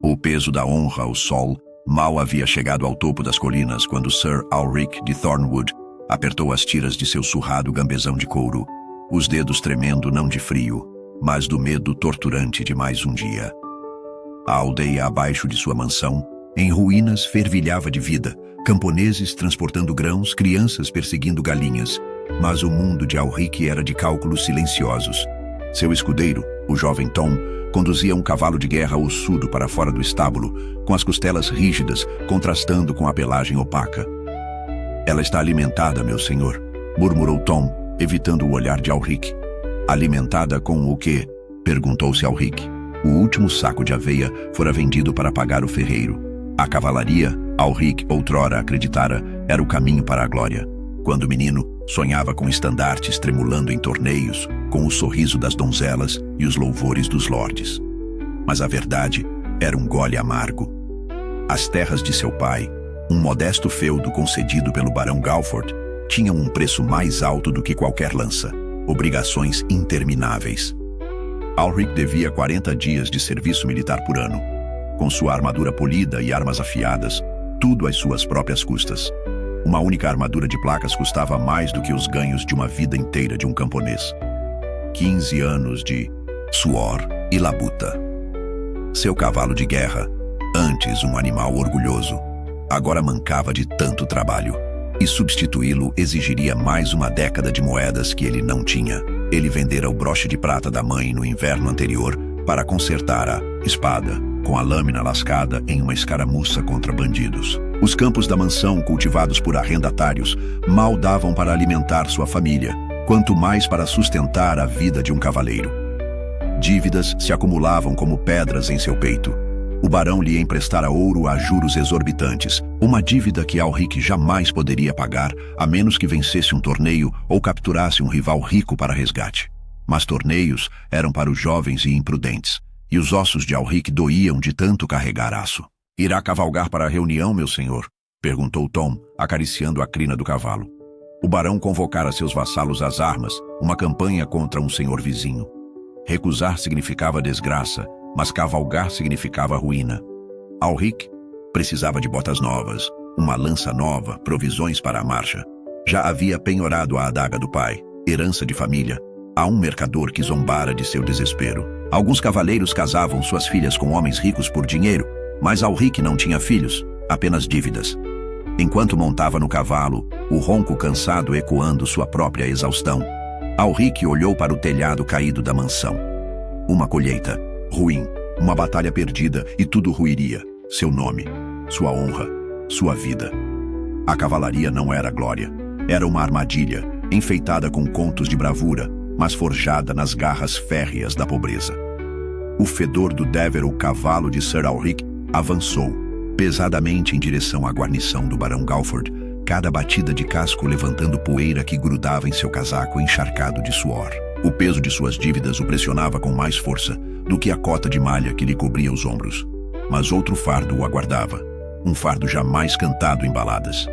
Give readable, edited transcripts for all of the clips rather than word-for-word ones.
O peso da honra ao sol mal havia chegado ao topo das colinas quando Sir Ulrich de Thornwood apertou as tiras de seu surrado gambezão de couro, os dedos tremendo não de frio, mas do medo torturante de mais um dia. A aldeia abaixo de sua mansão, em ruínas, fervilhava de vida, camponeses transportando grãos, crianças perseguindo galinhas, mas o mundo de Ulrich era de cálculos silenciosos. Seu escudeiro, o jovem Tom, conduzia um cavalo de guerra ossudo para fora do estábulo, com as costelas rígidas, contrastando com a pelagem opaca. "Ela está alimentada, meu senhor", murmurou Tom, evitando o olhar de Ulrich. "Alimentada com o quê?", perguntou-se Ulrich. O último saco de aveia fora vendido para pagar o ferreiro. A cavalaria, Ulrich outrora acreditara, era o caminho para a glória. Quando menino, sonhava com estandartes tremulando em torneios, com o sorriso das donzelas e os louvores dos lordes. Mas a verdade era um gole amargo. As terras de seu pai, um modesto feudo concedido pelo barão Galford, tinham um preço mais alto do que qualquer lança, obrigações intermináveis. Ulrich devia 40 dias de serviço militar por ano, com sua armadura polida e armas afiadas, tudo às suas próprias custas. Uma única armadura de placas custava mais do que os ganhos de uma vida inteira de um camponês. 15 anos de suor e labuta. Seu cavalo de guerra, antes um animal orgulhoso, agora mancava de tanto trabalho, e substituí-lo exigiria mais uma década de moedas que ele não tinha. Ele vendera o broche de prata da mãe no inverno anterior para consertar a espada, com a lâmina lascada em uma escaramuça contra bandidos. Os campos da mansão, cultivados por arrendatários, mal davam para alimentar sua família, quanto mais para sustentar a vida de um cavaleiro. Dívidas se acumulavam como pedras em seu peito. O barão lhe emprestara ouro a juros exorbitantes, uma dívida que Ulrich jamais poderia pagar, a menos que vencesse um torneio ou capturasse um rival rico para resgate. Mas torneios eram para os jovens e imprudentes, e os ossos de Ulrich doíam de tanto carregar aço. "Irá cavalgar para a reunião, meu senhor?", perguntou Tom, acariciando a crina do cavalo. O barão convocara seus vassalos às armas, uma campanha contra um senhor vizinho. Recusar significava desgraça, mas cavalgar significava ruína. Ulrich precisava de botas novas, uma lança nova, provisões para a marcha. Já havia penhorado a adaga do pai, herança de família, a um mercador que zombara de seu desespero. Alguns cavaleiros casavam suas filhas com homens ricos por dinheiro, mas Ulrich não tinha filhos, apenas dívidas. Enquanto montava no cavalo, o ronco cansado ecoando sua própria exaustão, Ulrich olhou para o telhado caído da mansão. Uma colheita ruim, uma batalha perdida e tudo ruiria. Seu nome, sua honra, sua vida. A cavalaria não era glória. Era uma armadilha, enfeitada com contos de bravura, mas forjada nas garras férreas da pobreza. O fedor do Devereux, cavalo de Sir Ulrich, avançou, pesadamente em direção à guarnição do barão Galford, cada batida de casco levantando poeira que grudava em seu casaco encharcado de suor. O peso de suas dívidas o pressionava com mais força do que a cota de malha que lhe cobria os ombros. Mas outro fardo o aguardava, um fardo jamais cantado em baladas.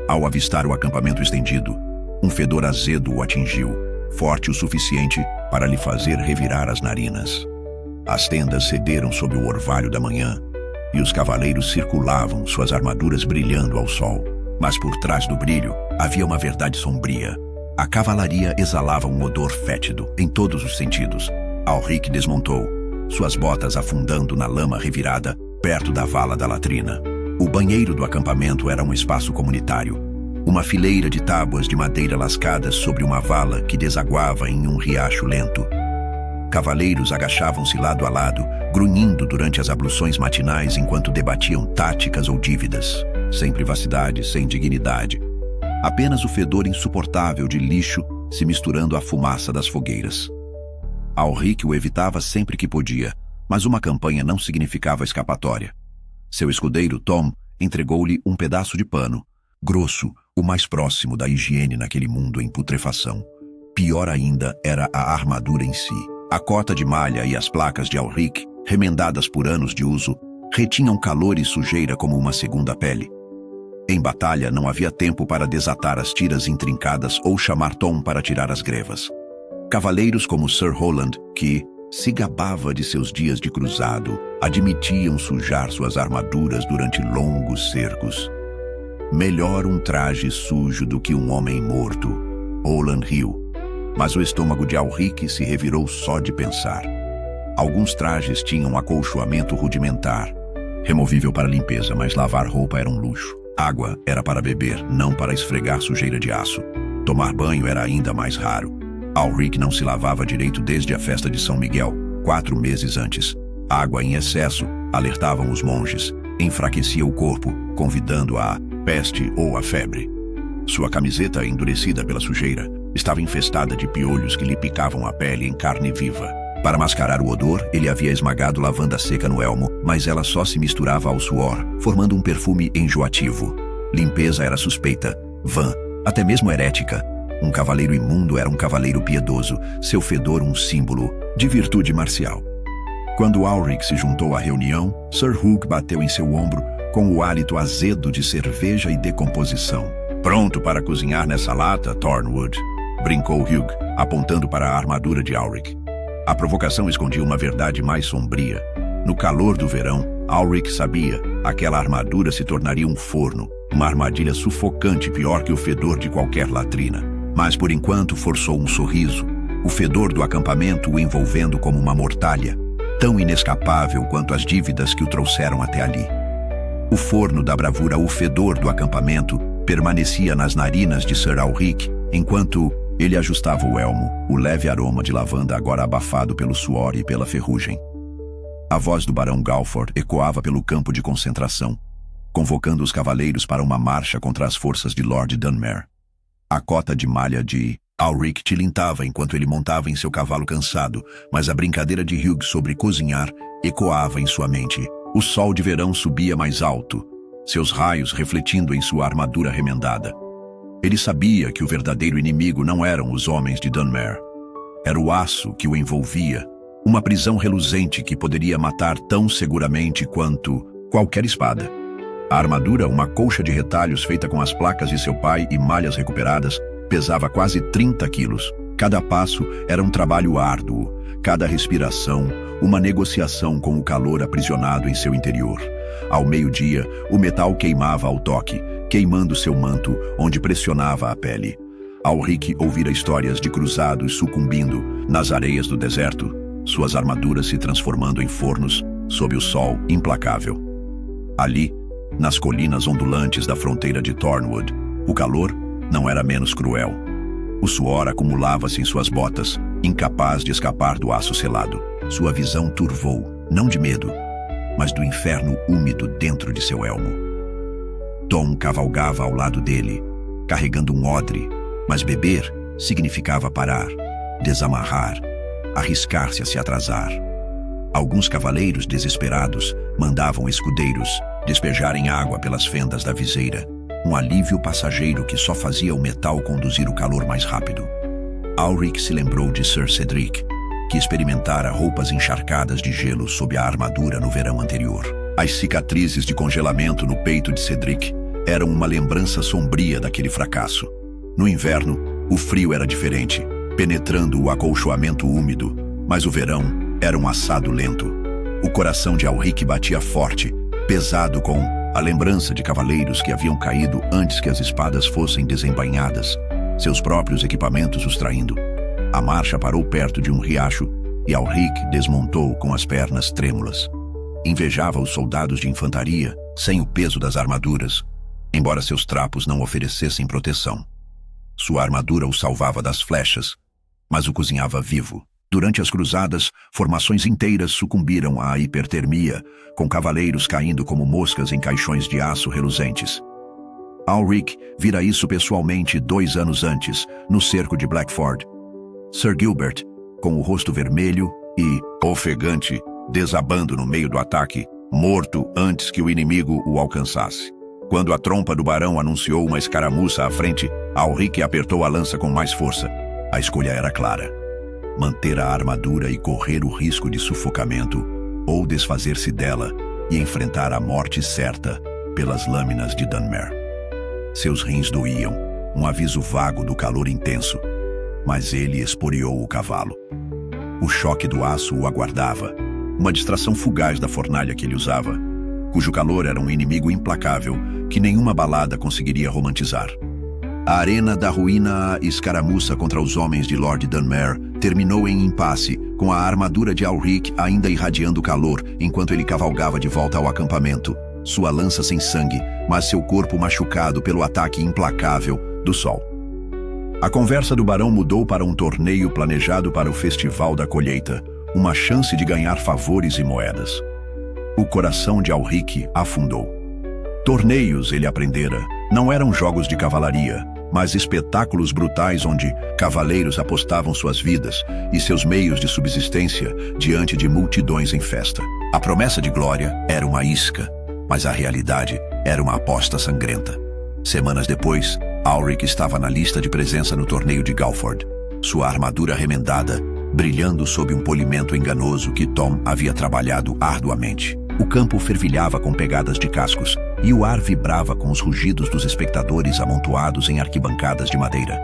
Ao avistar o acampamento estendido, um fedor azedo o atingiu, forte o suficiente para lhe fazer revirar as narinas. As tendas cederam sob o orvalho da manhã, e os cavaleiros circulavam, suas armaduras brilhando ao sol. Mas por trás do brilho havia uma verdade sombria. A cavalaria exalava um odor fétido, em todos os sentidos. Ulrich desmontou, suas botas afundando na lama revirada, perto da vala da latrina. O banheiro do acampamento era um espaço comunitário. Uma fileira de tábuas de madeira lascadas sobre uma vala que desaguava em um riacho lento. Cavaleiros agachavam-se lado a lado, grunhindo durante as abluções matinais enquanto debatiam táticas ou dívidas. Sem privacidade, sem dignidade. Apenas o fedor insuportável de lixo se misturando à fumaça das fogueiras. Ulrich o evitava sempre que podia, mas uma campanha não significava escapatória. Seu escudeiro, Tom, entregou-lhe um pedaço de pano, grosso, o mais próximo da higiene naquele mundo em putrefação. Pior ainda era a armadura em si. A cota de malha e as placas de Ulrich, remendadas por anos de uso, retinham calor e sujeira como uma segunda pele. Em batalha não havia tempo para desatar as tiras intrincadas ou chamar Tom para tirar as grevas. Cavaleiros como Sir Roland, que, Se gabava de seus dias de cruzado, admitiam sujar suas armaduras durante longos cercos. Melhor um traje sujo do que um homem morto, Olan riu, mas o estômago de Alric se revirou só de pensar. Alguns trajes tinham acolchoamento rudimentar, removível para limpeza, mas lavar roupa era um luxo. Água era para beber, não para esfregar sujeira de aço. Tomar banho era ainda mais raro. Alric não se lavava direito desde a festa de São Miguel, 4 meses antes. Água em excesso, alertavam os monges, enfraquecia o corpo, convidando a peste ou a febre. Sua camiseta, endurecida pela sujeira, estava infestada de piolhos que lhe picavam a pele em carne viva. Para mascarar o odor, ele havia esmagado lavanda seca no elmo, mas ela só se misturava ao suor, formando um perfume enjoativo. Limpeza era suspeita, vã, até mesmo herética. Um cavaleiro imundo era um cavaleiro piedoso, seu fedor um símbolo de virtude marcial. Quando Alric se juntou à reunião, Sir Hugh bateu em seu ombro com o hálito azedo de cerveja e decomposição. "Pronto para cozinhar nessa lata, Thornwood?" brincou Hugh, apontando para a armadura de Alric. A provocação escondia uma verdade mais sombria. No calor do verão, Alric sabia, aquela armadura se tornaria um forno, uma armadilha sufocante pior que o fedor de qualquer latrina. Mas por enquanto forçou um sorriso, o fedor do acampamento o envolvendo como uma mortalha, tão inescapável quanto as dívidas que o trouxeram até ali. O forno da bravura, o fedor do acampamento, permanecia nas narinas de Sir Alric, enquanto ele ajustava o elmo, o leve aroma de lavanda agora abafado pelo suor e pela ferrugem. A voz do barão Galford ecoava pelo campo de concentração, convocando os cavaleiros para uma marcha contra as forças de Lord Dunmer. A cota de malha de Alric tilintava enquanto ele montava em seu cavalo cansado, mas a brincadeira de Hugh sobre cozinhar ecoava em sua mente. O sol de verão subia mais alto, seus raios refletindo em sua armadura remendada. Ele sabia que o verdadeiro inimigo não eram os homens de Dunmer. Era o aço que o envolvia, uma prisão reluzente que poderia matar tão seguramente quanto qualquer espada. A armadura, uma colcha de retalhos feita com as placas de seu pai e malhas recuperadas, pesava quase 30 quilos. Cada passo era um trabalho árduo, cada respiração, uma negociação com o calor aprisionado em seu interior. Ao meio-dia, o metal queimava ao toque, queimando seu manto, onde pressionava a pele. Alric ouvira histórias de cruzados sucumbindo nas areias do deserto, suas armaduras se transformando em fornos sob o sol implacável. Ali, nas colinas ondulantes da fronteira de Thornwood, o calor não era menos cruel. O suor acumulava-se em suas botas, incapaz de escapar do aço selado. Sua visão turvou, não de medo, mas do inferno úmido dentro de seu elmo. Tom cavalgava ao lado dele, carregando um odre, mas beber significava parar, desamarrar, arriscar-se a se atrasar. Alguns cavaleiros desesperados mandavam escudeiros despejarem água pelas fendas da viseira, um alívio passageiro que só fazia o metal conduzir o calor mais rápido. Alric se lembrou de Sir Cedric, que experimentara roupas encharcadas de gelo sob a armadura no verão anterior. As cicatrizes de congelamento no peito de Cedric eram uma lembrança sombria daquele fracasso. No inverno, o frio era diferente, penetrando o acolchoamento úmido, mas o verão era um assado lento. O coração de Alric batia forte, pesado com a lembrança de cavaleiros que haviam caído antes que as espadas fossem desembainhadas, seus próprios equipamentos os traindo. A marcha parou perto de um riacho e Alric desmontou com as pernas trêmulas. Invejava os soldados de infantaria, sem o peso das armaduras, embora seus trapos não oferecessem proteção. Sua armadura o salvava das flechas, mas o cozinhava vivo. Durante as cruzadas, formações inteiras sucumbiram à hipertermia, com cavaleiros caindo como moscas em caixões de aço reluzentes. Alric vira isso pessoalmente 2 anos antes, no cerco de Blackford. Sir Gilbert, com o rosto vermelho e, ofegante, desabando no meio do ataque, morto antes que o inimigo o alcançasse. Quando a trompa do barão anunciou uma escaramuça à frente, Alric apertou a lança com mais força. A escolha era clara: manter a armadura e correr o risco de sufocamento, ou desfazer-se dela e enfrentar a morte certa pelas lâminas de Dunmer. Seus rins doíam, um aviso vago do calor intenso, mas ele esporeou o cavalo. O choque do aço o aguardava, uma distração fugaz da fornalha que ele usava, cujo calor era um inimigo implacável que nenhuma balada conseguiria romantizar. A arena da ruína, a escaramuça contra os homens de Lord Dunmer, terminou em impasse, com a armadura de Alric ainda irradiando calor enquanto ele cavalgava de volta ao acampamento, sua lança sem sangue, mas seu corpo machucado pelo ataque implacável do sol. A conversa do barão mudou para um torneio planejado para o Festival da Colheita, uma chance de ganhar favores e moedas. O coração de Alric afundou. Torneios, ele aprendera, não eram jogos de cavalaria, mas espetáculos brutais onde cavaleiros apostavam suas vidas e seus meios de subsistência diante de multidões em festa. A promessa de glória era uma isca, mas a realidade era uma aposta sangrenta. Semanas depois, Alric estava na lista de presença no torneio de Galford, sua armadura remendada, brilhando sob um polimento enganoso que Tom havia trabalhado arduamente. O campo fervilhava com pegadas de cascos, e o ar vibrava com os rugidos dos espectadores amontoados em arquibancadas de madeira.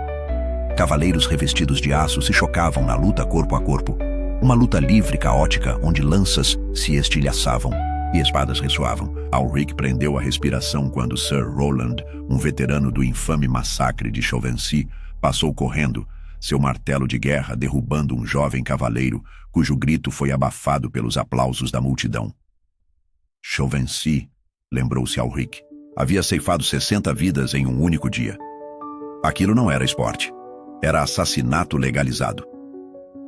Cavaleiros revestidos de aço se chocavam na luta corpo a corpo, uma luta livre e caótica onde lanças se estilhaçavam e espadas ressoavam. Alric prendeu a respiração quando Sir Roland, um veterano do infame massacre de Chauvency, passou correndo, seu martelo de guerra derrubando um jovem cavaleiro, cujo grito foi abafado pelos aplausos da multidão. Chauvency, lembrou-se Alric, havia ceifado 60 vidas em um único dia. Aquilo não era esporte. Era assassinato legalizado.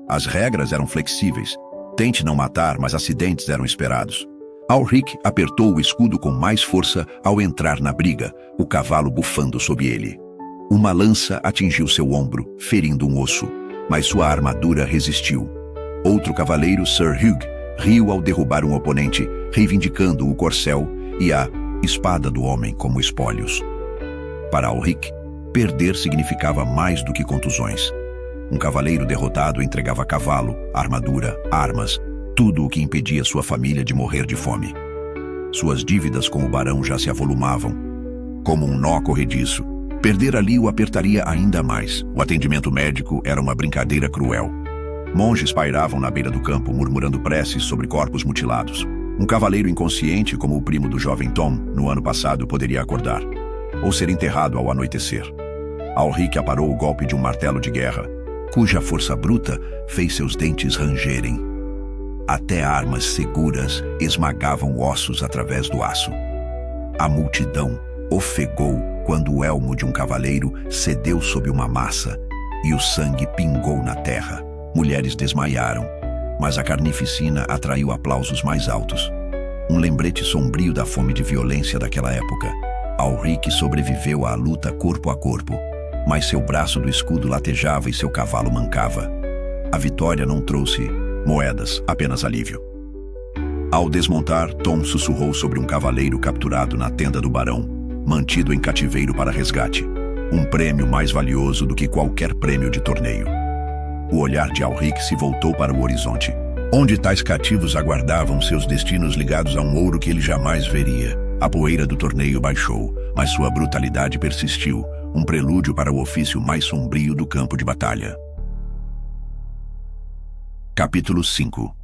As regras eram flexíveis. Tente não matar, mas acidentes eram esperados. Alric apertou o escudo com mais força ao entrar na briga, o cavalo bufando sob ele. Uma lança atingiu seu ombro, ferindo um osso, mas sua armadura resistiu. Outro cavaleiro, Sir Hugh, riu ao derrubar um oponente, reivindicando o corcel e a espada do homem como espólios. Para Alric, perder significava mais do que contusões. Um cavaleiro derrotado entregava cavalo, armadura, armas, tudo o que impedia sua família de morrer de fome. Suas dívidas com o barão já se avolumavam. Como um nó corrediço, perder ali o apertaria ainda mais. O atendimento médico era uma brincadeira cruel. Monges pairavam na beira do campo, murmurando preces sobre corpos mutilados. Um cavaleiro inconsciente, como o primo do jovem Tom, no ano passado, poderia acordar, ou ser enterrado ao anoitecer. Alric aparou o golpe de um martelo de guerra, cuja força bruta fez seus dentes rangerem. Até armas seguras esmagavam ossos através do aço. A multidão ofegou quando o elmo de um cavaleiro cedeu sob uma massa e o sangue pingou na terra. Mulheres desmaiaram, mas a carnificina atraiu aplausos mais altos. Um lembrete sombrio da fome de violência daquela época. Alric sobreviveu à luta corpo a corpo, mas seu braço do escudo latejava e seu cavalo mancava. A vitória não trouxe moedas, apenas alívio. Ao desmontar, Tom sussurrou sobre um cavaleiro capturado na tenda do barão, mantido em cativeiro para resgate. Um prêmio mais valioso do que qualquer prêmio de torneio. O olhar de Alric se voltou para o horizonte, onde tais cativos aguardavam seus destinos ligados a um ouro que ele jamais veria. A poeira do torneio baixou, mas sua brutalidade persistiu, um prelúdio para o ofício mais sombrio do campo de batalha. Capítulo 5.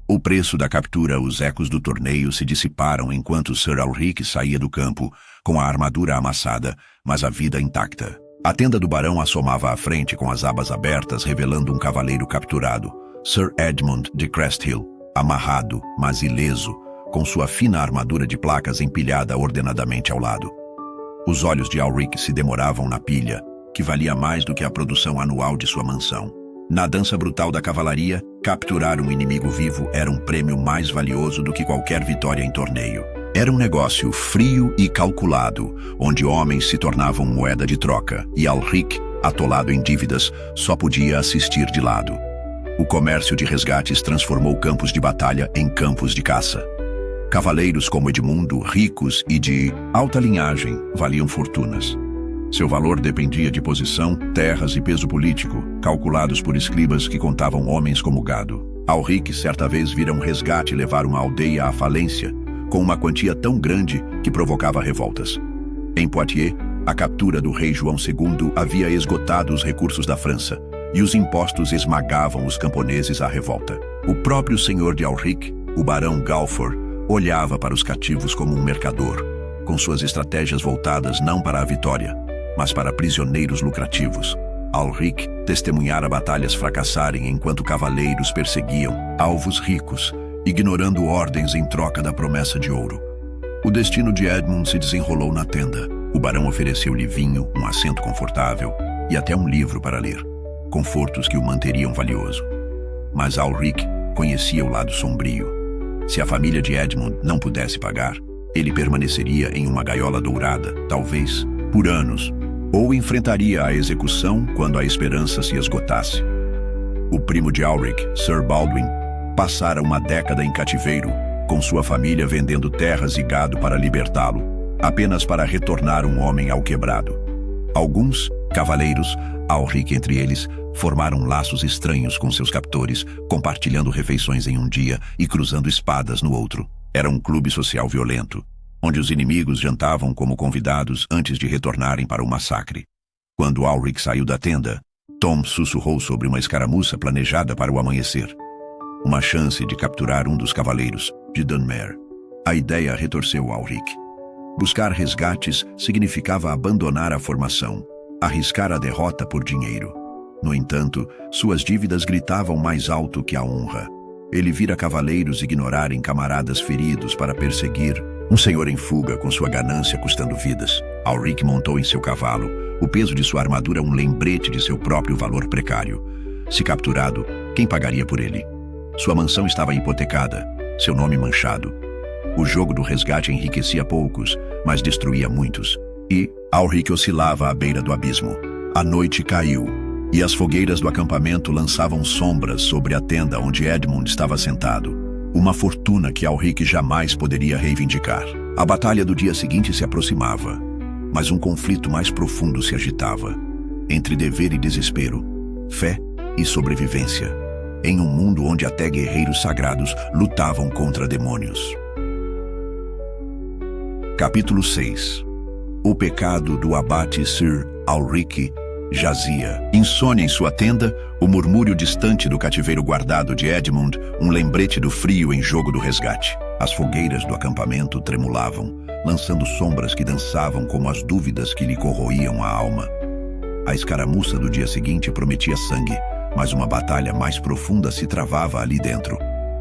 O preço da captura. Os ecos do torneio se dissiparam enquanto Sir Alric saía do campo, com a armadura amassada, mas a vida intacta. A tenda do barão assomava à frente com as abas abertas, revelando um cavaleiro capturado, Sir Edmund de Cresthill, amarrado, mas ileso, com sua fina armadura de placas empilhada ordenadamente ao lado. Os olhos de Alric se demoravam na pilha, que valia mais do que a produção anual de sua mansão. Na dança brutal da cavalaria, capturar um inimigo vivo era um prêmio mais valioso do que qualquer vitória em torneio. Era um negócio frio e calculado, onde homens se tornavam moeda de troca, e Alric, atolado em dívidas, só podia assistir de lado. O comércio de resgates transformou campos de batalha em campos de caça. Cavaleiros como Edmundo, ricos e de alta linhagem, valiam fortunas. Seu valor dependia de posição, terras e peso político, calculados por escribas que contavam homens como gado. Alric certa vez vira um resgate levar uma aldeia à falência, com uma quantia tão grande que provocava revoltas. Em Poitiers, a captura do rei João II havia esgotado os recursos da França, e os impostos esmagavam os camponeses à revolta. O próprio senhor de Alric, o barão Galfor, olhava para os cativos como um mercador, com suas estratégias voltadas não para a vitória, mas para prisioneiros lucrativos. Alric testemunhara batalhas fracassarem enquanto cavaleiros perseguiam alvos ricos, ignorando ordens em troca da promessa de ouro. O destino de Edmund se desenrolou na tenda. O barão ofereceu-lhe vinho, um assento confortável e até um livro para ler, confortos que o manteriam valioso. Mas Alric conhecia o lado sombrio. Se a família de Edmund não pudesse pagar, ele permaneceria em uma gaiola dourada, talvez, por anos, ou enfrentaria a execução quando a esperança se esgotasse. O primo de Alric, Sir Baldwin, passara uma década em cativeiro, com sua família vendendo terras e gado para libertá-lo, apenas para retornar um homem ao quebrado. Alguns cavaleiros, Alric entre eles, formaram laços estranhos com seus captores, compartilhando refeições em um dia e cruzando espadas no outro. Era um clube social violento, onde os inimigos jantavam como convidados antes de retornarem para o massacre. Quando Alric saiu da tenda, Tom sussurrou sobre uma escaramuça planejada para o amanhecer. Uma chance de capturar um dos cavaleiros, de Dunmer. A ideia retorceu Alric. Buscar resgates significava abandonar a formação, arriscar a derrota por dinheiro. No entanto, suas dívidas gritavam mais alto que a honra. Ele vira cavaleiros ignorarem camaradas feridos para perseguir um senhor em fuga com sua ganância custando vidas. Alric montou em seu cavalo. O peso de sua armadura um lembrete de seu próprio valor precário. Se capturado, quem pagaria por ele? Sua mansão estava hipotecada, seu nome manchado. O jogo do resgate enriquecia poucos, mas destruía muitos. E Alric oscilava à beira do abismo. A noite caiu, e as fogueiras do acampamento lançavam sombras sobre a tenda onde Edmund estava sentado. Uma fortuna que Alric jamais poderia reivindicar. A batalha do dia seguinte se aproximava, mas um conflito mais profundo se agitava. Entre dever e desespero, fé e sobrevivência. Em um mundo onde até guerreiros sagrados lutavam contra demônios. Capítulo 6. O pecado do abate Sir Alric jazia. Insônia em sua tenda, o murmúrio distante do cativeiro guardado de Edmund, um lembrete do frio em jogo do resgate. As fogueiras do acampamento tremulavam, lançando sombras que dançavam como as dúvidas que lhe corroíam a alma. A escaramuça do dia seguinte prometia sangue, mas uma batalha mais profunda se travava ali dentro.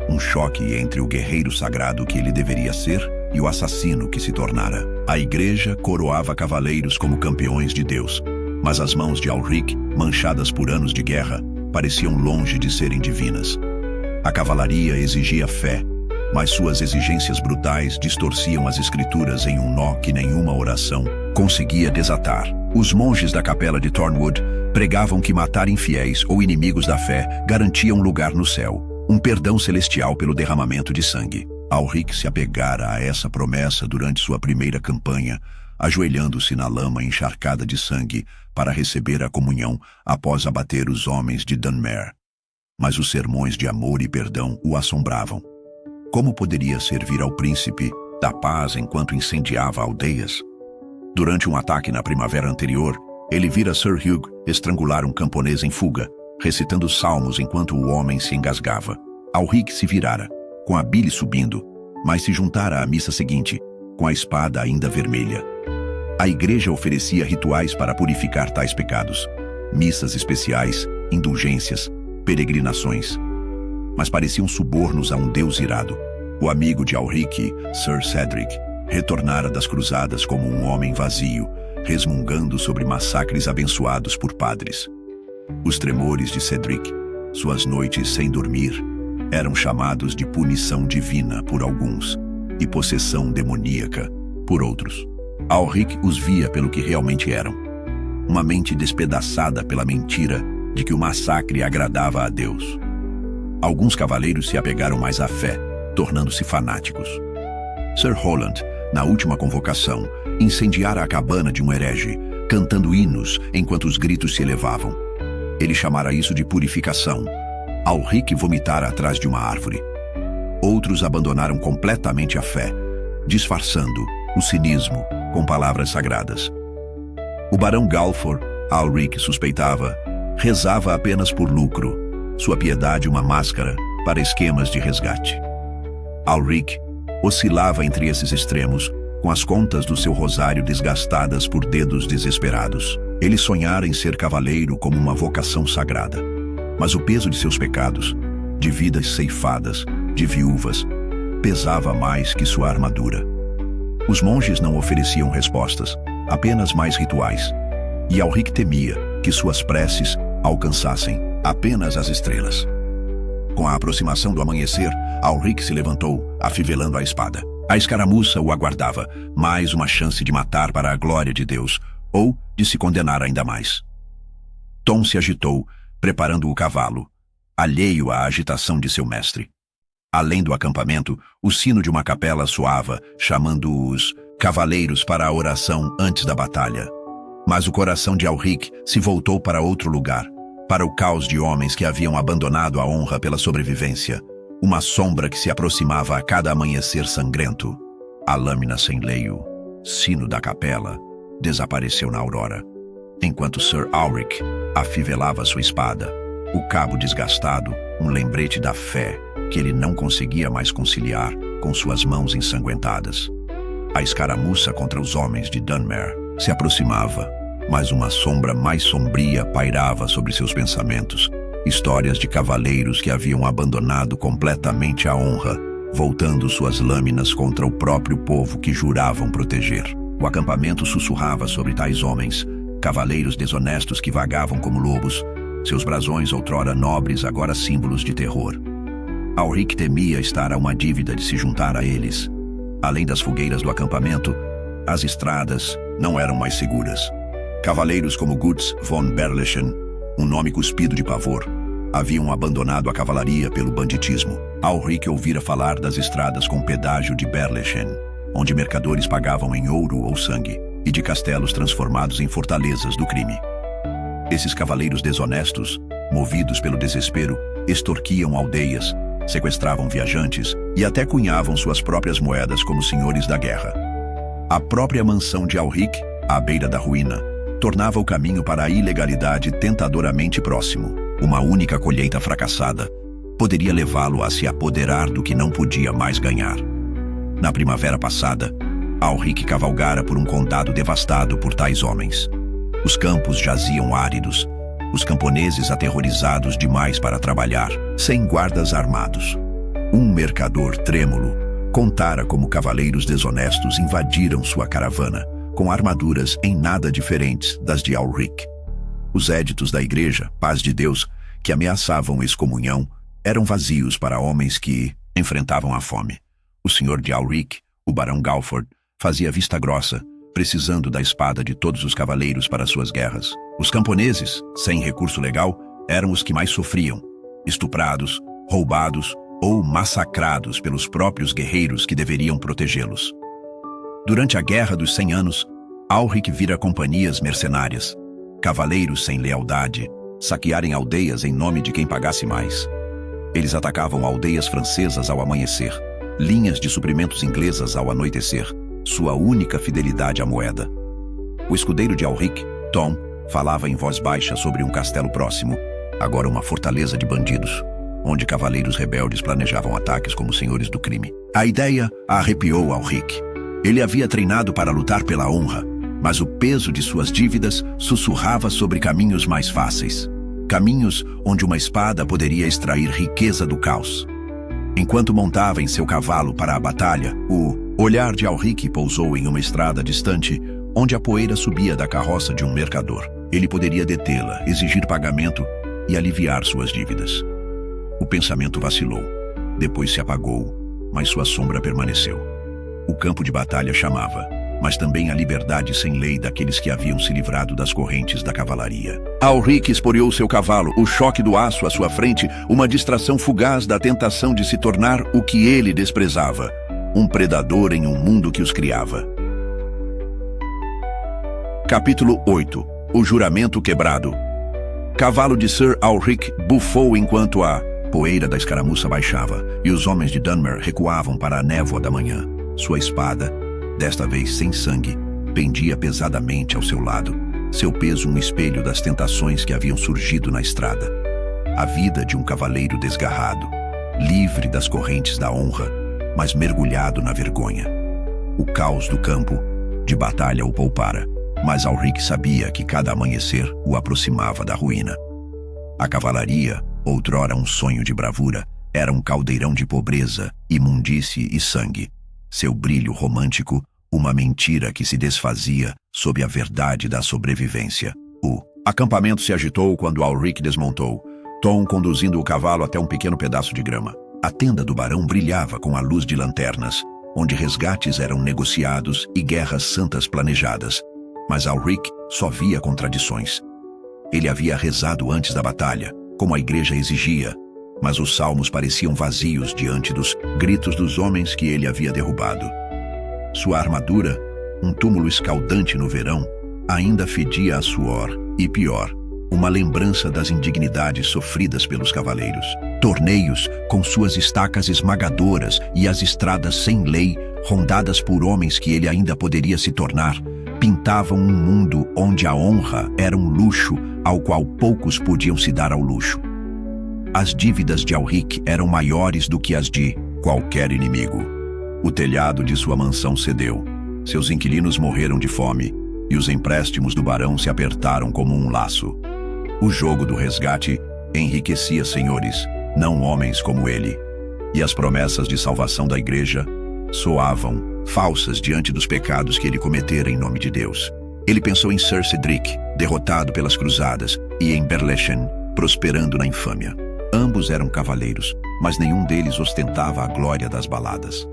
Um choque entre o guerreiro sagrado que ele deveria ser e o assassino que se tornara. A igreja coroava cavaleiros como campeões de Deus, mas as mãos de Alric, manchadas por anos de guerra, pareciam longe de serem divinas. A cavalaria exigia fé, mas suas exigências brutais distorciam as escrituras em um nó que nenhuma oração conseguia desatar. Os monges da capela de Thornwood pregavam que matar infiéis ou inimigos da fé garantia um lugar no céu, um perdão celestial pelo derramamento de sangue. Alric se apegara a essa promessa durante sua primeira campanha, ajoelhando-se na lama encharcada de sangue para receber a comunhão após abater os homens de Dunmer. Mas os sermões de amor e perdão o assombravam. Como poderia servir ao príncipe da paz enquanto incendiava aldeias? Durante um ataque na primavera anterior, ele vira Sir Hugh estrangular um camponês em fuga, recitando salmos enquanto o homem se engasgava. Alric se virara, com a bile subindo, mas se juntara à missa seguinte, com a espada ainda vermelha. A igreja oferecia rituais para purificar tais pecados, missas especiais, indulgências, peregrinações. Mas pareciam subornos a um deus irado. O amigo de Alric, Sir Cedric, retornara das cruzadas como um homem vazio, resmungando sobre massacres abençoados por padres. Os tremores de Cedric, suas noites sem dormir, eram chamados de punição divina por alguns e possessão demoníaca por outros. Alric os via pelo que realmente eram. Uma mente despedaçada pela mentira de que o massacre agradava a Deus. Alguns cavaleiros se apegaram mais à fé, tornando-se fanáticos. Sir Roland, na última convocação, incendiara a cabana de um herege, cantando hinos enquanto os gritos se elevavam. Ele chamara isso de purificação. Alric vomitara atrás de uma árvore. Outros abandonaram completamente a fé, disfarçando o cinismo com palavras sagradas. O barão Galfor, Alric suspeitava, rezava apenas por lucro, sua piedade uma máscara para esquemas de resgate. Ulrich oscilava entre esses extremos, com as contas do seu rosário desgastadas por dedos desesperados. Ele sonhara em ser cavaleiro como uma vocação sagrada. Mas o peso de seus pecados, de vidas ceifadas, de viúvas, pesava mais que sua armadura. Os monges não ofereciam respostas, apenas mais rituais. E Ulrich temia que suas preces alcançassem apenas as estrelas. Com a aproximação do amanhecer, Ulrich se levantou, afivelando a espada. A escaramuça o aguardava, mais uma chance de matar para a glória de Deus, ou de se condenar ainda mais. Tom se agitou, preparando o cavalo, alheio à agitação de seu mestre. Além do acampamento, o sino de uma capela soava, chamando os cavaleiros para a oração antes da batalha. Mas o coração de Ulrich se voltou para outro lugar, para o caos de homens que haviam abandonado a honra pela sobrevivência, uma sombra que se aproximava a cada amanhecer sangrento. A lâmina sem leio, sino da capela, desapareceu na aurora, enquanto Sir Ulrich afivelava sua espada, o cabo desgastado, um lembrete da fé que ele não conseguia mais conciliar com suas mãos ensanguentadas. A escaramuça contra os homens de Dunmer se aproximava, mas uma sombra mais sombria pairava sobre seus pensamentos. Histórias de cavaleiros que haviam abandonado completamente a honra, voltando suas lâminas contra o próprio povo que juravam proteger. O acampamento sussurrava sobre tais homens, cavaleiros desonestos que vagavam como lobos, seus brasões outrora nobres, agora símbolos de terror. Ulrich temia estar a uma dívida de se juntar a eles. Além das fogueiras do acampamento, as estradas não eram mais seguras. Cavaleiros como Guts von Berlechen, um nome cuspido de pavor, haviam abandonado a cavalaria pelo banditismo. Ulrich ouvira falar das estradas com pedágio de Berlechen, onde mercadores pagavam em ouro ou sangue, e de castelos transformados em fortalezas do crime. Esses cavaleiros desonestos, movidos pelo desespero, extorquiam aldeias, sequestravam viajantes e até cunhavam suas próprias moedas como senhores da guerra. A própria mansão de Ulrich, à beira da ruína, tornava o caminho para a ilegalidade tentadoramente próximo. Uma única colheita fracassada poderia levá-lo a se apoderar do que não podia mais ganhar. Na primavera passada, Ulrich cavalgara por um condado devastado por tais homens. Os campos jaziam áridos, os camponeses aterrorizados demais para trabalhar, sem guardas armados. Um mercador trêmulo contara como cavaleiros desonestos invadiram sua caravana, com armaduras em nada diferentes das de Ulrich. Os éditos da igreja, paz de Deus, que ameaçavam excomunhão, eram vazios para homens que enfrentavam a fome. O senhor de Ulrich, o barão Galford, fazia vista grossa, precisando da espada de todos os cavaleiros para suas guerras. Os camponeses, sem recurso legal, eram os que mais sofriam, estuprados, roubados ou massacrados pelos próprios guerreiros que deveriam protegê-los. Durante a Guerra dos 100 Anos, Ulrich vira companhias mercenárias, cavaleiros sem lealdade, saquearem aldeias em nome de quem pagasse mais. Eles atacavam aldeias francesas ao amanhecer, linhas de suprimentos inglesas ao anoitecer, sua única fidelidade à moeda. O escudeiro de Ulrich, Tom, falava em voz baixa sobre um castelo próximo, agora uma fortaleza de bandidos, onde cavaleiros rebeldes planejavam ataques como senhores do crime. A ideia arrepiou Ulrich. Ele havia treinado para lutar pela honra, mas o peso de suas dívidas sussurrava sobre caminhos mais fáceis. Caminhos onde uma espada poderia extrair riqueza do caos. Enquanto montava em seu cavalo para a batalha, o olhar de Ulrich pousou em uma estrada distante, onde a poeira subia da carroça de um mercador. Ele poderia detê-la, exigir pagamento e aliviar suas dívidas. O pensamento vacilou, depois se apagou, mas sua sombra permaneceu. O campo de batalha chamava, mas também a liberdade sem lei daqueles que haviam se livrado das correntes da cavalaria. Ulrich esporeou seu cavalo, o choque do aço à sua frente, uma distração fugaz da tentação de se tornar o que ele desprezava, um predador em um mundo que os criava. Capítulo 8. O juramento quebrado. Cavalo de Sir Ulrich bufou enquanto a poeira da escaramuça baixava, e os homens de Dunmer recuavam para a névoa da manhã. Sua espada, desta vez sem sangue, pendia pesadamente ao seu lado, seu peso um espelho das tentações que haviam surgido na estrada. A vida de um cavaleiro desgarrado, livre das correntes da honra, mas mergulhado na vergonha. O caos do campo de batalha o poupara, mas Alric sabia que cada amanhecer o aproximava da ruína. A cavalaria, outrora um sonho de bravura, era um caldeirão de pobreza, imundície e sangue. Seu brilho romântico, uma mentira que se desfazia sob a verdade da sobrevivência. O acampamento se agitou quando Alric desmontou, Tom conduzindo o cavalo até um pequeno pedaço de grama. A tenda do barão brilhava com a luz de lanternas, onde resgates eram negociados e guerras santas planejadas. Mas Alric só via contradições. Ele havia rezado antes da batalha, como a igreja exigia, mas os salmos pareciam vazios diante dos gritos dos homens que ele havia derrubado. Sua armadura, um túmulo escaldante no verão, ainda fedia a suor e, pior, uma lembrança das indignidades sofridas pelos cavaleiros. Torneios, com suas estacas esmagadoras e as estradas sem lei, rondadas por homens que ele ainda poderia se tornar, pintavam um mundo onde a honra era um luxo ao qual poucos podiam se dar ao luxo. As dívidas de Alric eram maiores do que as de qualquer inimigo. O telhado de sua mansão cedeu, seus inquilinos morreram de fome e os empréstimos do barão se apertaram como um laço. O jogo do resgate enriquecia senhores, não homens como ele, e as promessas de salvação da igreja soavam falsas diante dos pecados que ele cometera em nome de Deus. Ele pensou em Sir Cedric, derrotado pelas cruzadas, e em Berlechan, prosperando na infâmia. Ambos eram cavaleiros, mas nenhum deles ostentava a glória das baladas.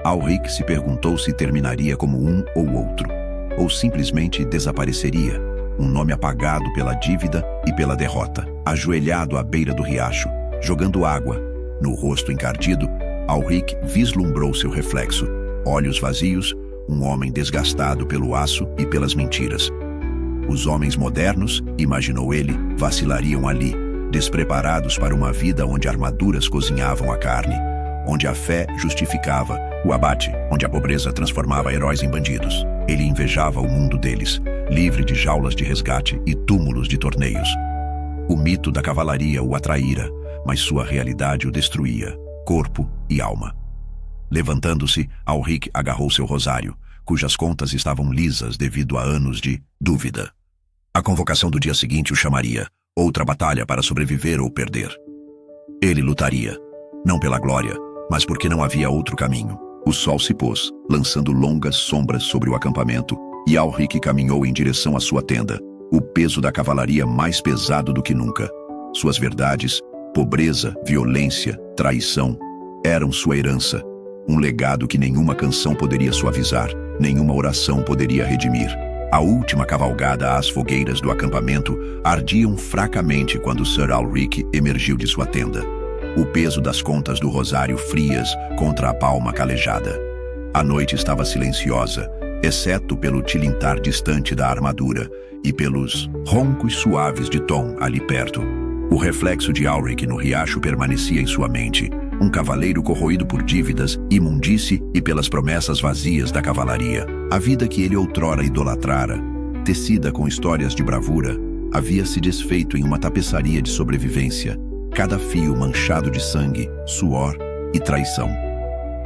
Alric se perguntou se terminaria como um ou outro, ou simplesmente desapareceria, um nome apagado pela dívida e pela derrota. Ajoelhado à beira do riacho, jogando água no rosto encardido, Alric vislumbrou seu reflexo. Olhos vazios, um homem desgastado pelo aço e pelas mentiras. Os homens modernos, imaginou ele, vacilariam ali, despreparados para uma vida onde armaduras cozinhavam a carne, onde a fé justificava o abate, onde a pobreza transformava heróis em bandidos. Ele invejava o mundo deles, livre de jaulas de resgate e túmulos de torneios. O mito da cavalaria o atraíra, mas sua realidade o destruía, corpo e alma. Levantando-se, Alric agarrou seu rosário, cujas contas estavam lisas devido a anos de dúvida. A convocação do dia seguinte o chamaria, outra batalha para sobreviver ou perder. Ele lutaria, não pela glória, mas porque não havia outro caminho. O sol se pôs, lançando longas sombras sobre o acampamento, e Alric caminhou em direção à sua tenda, o peso da cavalaria mais pesado do que nunca. Suas verdades, pobreza, violência, traição, eram sua herança, um legado que nenhuma canção poderia suavizar, nenhuma oração poderia redimir. A última cavalgada às fogueiras do acampamento ardiam fracamente quando Sir Alric emergiu de sua tenda. O peso das contas do rosário frias contra a palma calejada. A noite estava silenciosa, exceto pelo tilintar distante da armadura e pelos roncos suaves de Tom ali perto. O reflexo de Alric no riacho permanecia em sua mente, um cavaleiro corroído por dívidas, imundície e pelas promessas vazias da cavalaria. A vida que ele outrora idolatrara, tecida com histórias de bravura, havia se desfeito em uma tapeçaria de sobrevivência, cada fio manchado de sangue, suor e traição.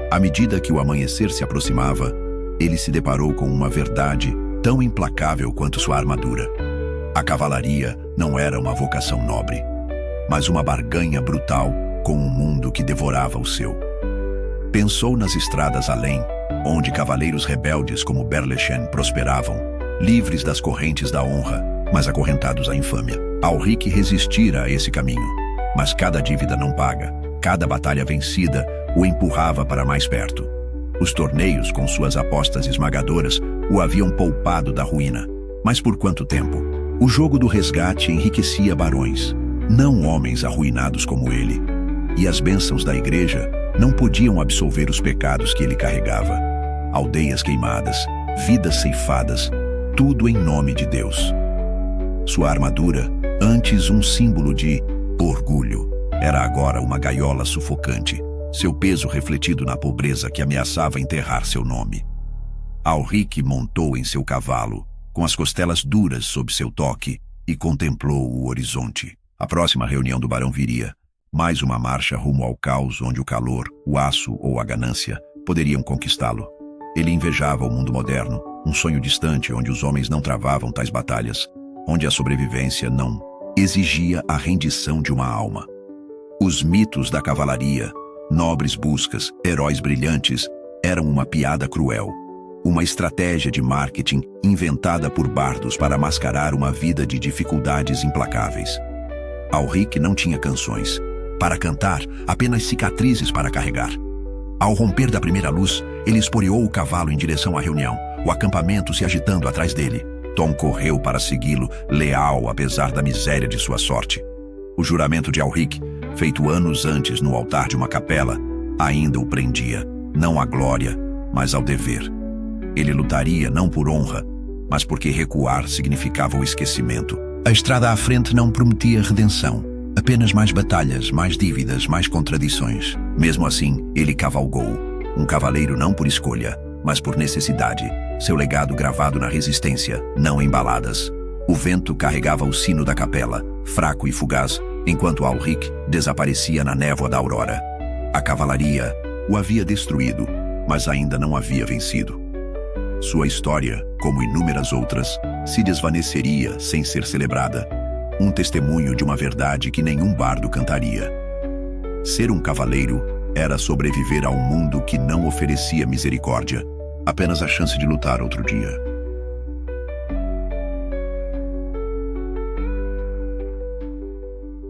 À medida que o amanhecer se aproximava, ele se deparou com uma verdade tão implacável quanto sua armadura. A cavalaria não era uma vocação nobre, mas uma barganha brutal com um mundo que devorava o seu. Pensou nas estradas além, onde cavaleiros rebeldes como Berlechan prosperavam, livres das correntes da honra, mas acorrentados à infâmia. Alric resistira a esse caminho, mas cada dívida não paga, cada batalha vencida o empurrava para mais perto. Os torneios, com suas apostas esmagadoras, o haviam poupado da ruína. Mas por quanto tempo? O jogo do resgate enriquecia barões, não homens arruinados como ele. E as bênçãos da igreja não podiam absolver os pecados que ele carregava. Aldeias queimadas, vidas ceifadas, tudo em nome de Deus. Sua armadura, antes um símbolo de orgulho, era agora uma gaiola sufocante, seu peso refletido na pobreza que ameaçava enterrar seu nome. Alric montou em seu cavalo, com as costelas duras sob seu toque, e contemplou o horizonte. A próxima reunião do barão viria. Mais uma marcha rumo ao caos onde o calor, o aço ou a ganância poderiam conquistá-lo. Ele invejava o mundo moderno, um sonho distante onde os homens não travavam tais batalhas, onde a sobrevivência não exigia a rendição de uma alma. Os mitos da cavalaria, nobres buscas, heróis brilhantes, eram uma piada cruel. Uma estratégia de marketing inventada por bardos para mascarar uma vida de dificuldades implacáveis. Alric não tinha canções para cantar, apenas cicatrizes para carregar. Ao romper da primeira luz, ele esporeou o cavalo em direção à reunião, o acampamento se agitando atrás dele. Tom correu para segui-lo, leal apesar da miséria de sua sorte. O juramento de Alric, feito anos antes no altar de uma capela, ainda o prendia, não à glória, mas ao dever. Ele lutaria não por honra, mas porque recuar significava o esquecimento. A estrada à frente não prometia redenção, apenas mais batalhas, mais dívidas, mais contradições. Mesmo assim, ele cavalgou, um cavaleiro não por escolha, mas por necessidade, seu legado gravado na resistência, não em baladas. O vento carregava o sino da capela, fraco e fugaz, enquanto Alric desaparecia na névoa da aurora. A cavalaria o havia destruído, mas ainda não havia vencido. Sua história, como inúmeras outras, se desvaneceria sem ser celebrada, um testemunho de uma verdade que nenhum bardo cantaria. Ser um cavaleiro era sobreviver a um mundo que não oferecia misericórdia, apenas a chance de lutar outro dia.